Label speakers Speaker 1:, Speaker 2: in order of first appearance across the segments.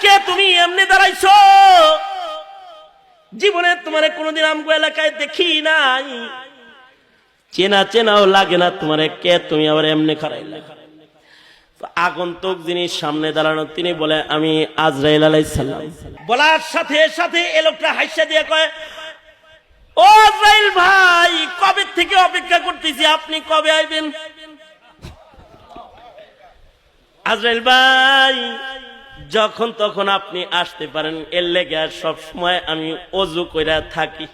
Speaker 1: কে তুমি এমনি দাঁড়াইছো? জীবনে তোমারে কোনোদিন আমগো এলাকায় দেখি নাই, চেনা চেনাও লাগে না তোমারে, কে তুমি আবার এমনি খারাইলা? আগন্তুক যিনি সামনে দাঁড়ানো তিনি বলে আমি আজরাইল আলাইহিস সালাম। বলার সাথে সাথে এ লোকটা হাসিয়া দিয়ে কয়, ও আজরাইল ভাই, কবে থেকে অপেক্ষা করতেছি, আপনি কবে আইবেন? আজরাইল ভাই, যখন তখন আপনি আসতে পারেন, এর লেগে সব সময় আমি ওযু কইরা থাকি।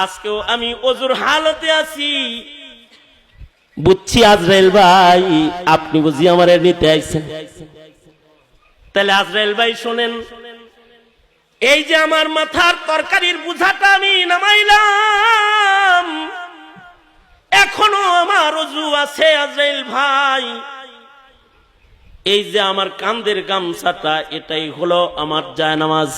Speaker 1: আজকেও আমি ওযুর হালতে আছি। বুঝছি আজরাইল ভাই, আপনি বুঝি আমারে নিতে আইছেন। তাহলে আজরাইল ভাই শোনেন, এই যে আমার মাথার তরকারির বোঝাটা আমি নামাইলাম, এখনো আমার ওযু আছে আজরাইল ভাই। এই যে আমার কাঁধের গামছাটা, এটাই হলো আমার জায়নামাজ।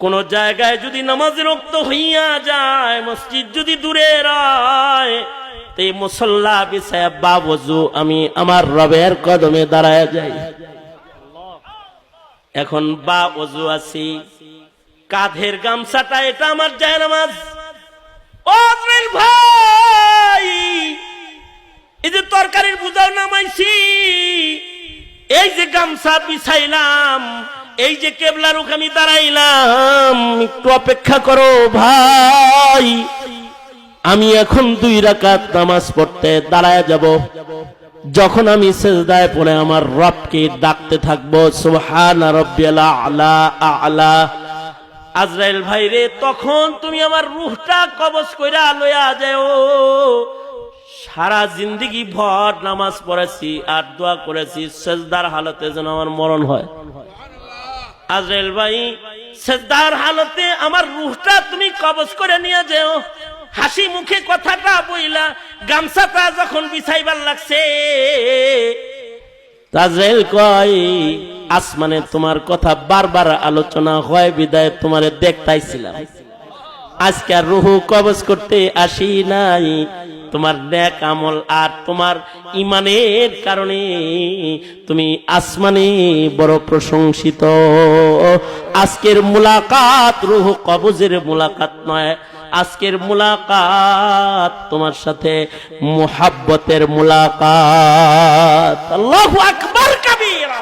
Speaker 1: কোন জায়গায় যদি নামাজের ওয়াক্ত হইয়া যায়, মসজিদ যদি দূরে রয়, এই মুসল্লা বিছায়া বাবজু আমি আমার রবের কদমে দাঁড়ায় যাই। এখন বা ওযু আছি, কাঁধের গামছাটা এটা আমার জায়নামাজ। ও আজরাইল ভাই, এই যে তরকারির বোঝা নামাইছি, এই যে গামছা বিছাইলাম, এই যে কেবলার রুখে আমি দাঁড়াইলাম, একটু অপেক্ষা করো ভাই, আমি এখন 2 রাকাত নামাজ পড়তে দাঁড়ায় যাব। যখন আমি সিজদায় পড়ে আমার রবকে ডাকতে থাকবো, সুবহানা রাব্বিয়াল আ'লা আ'লা। আজরাইল ভাই রে, তখন তুমি আমার রূহটা কবজ কইরা লইয়া যাও। সারা জিন্দেগি ভর নামাজ পড়েছি আর দোয়া করেছি, সিজদার হালতে যেন আমার মরণ হয়। আজরাইল ভাই, সিজদার হালতে আমার রূহটা তুমি কবজ করে নিয়ে যাও। হাসি মুখে কথাটা বইলা গামছাটা যখন বিছাইবার লাগছে, আজরাইল কয়, আসমানে তোমার কথা বারবার আলোচনা হয় বিদায় তোমারে দেখতাইছিলাম। আজকে আর রূহ কবজ করতে আসি নাই, তোমার নেক আমল আর তোমার ইমানের কারণে তুমি আসমানে বড় প্রশংসিত। আজকের মুলাকাত রূহ কবজের মুলাকাত নয়, আজকের মুলাকাত তোমার সাথে মুহাব্বতের মুলাকাত। আল্লাহু আকবার কাবীরা।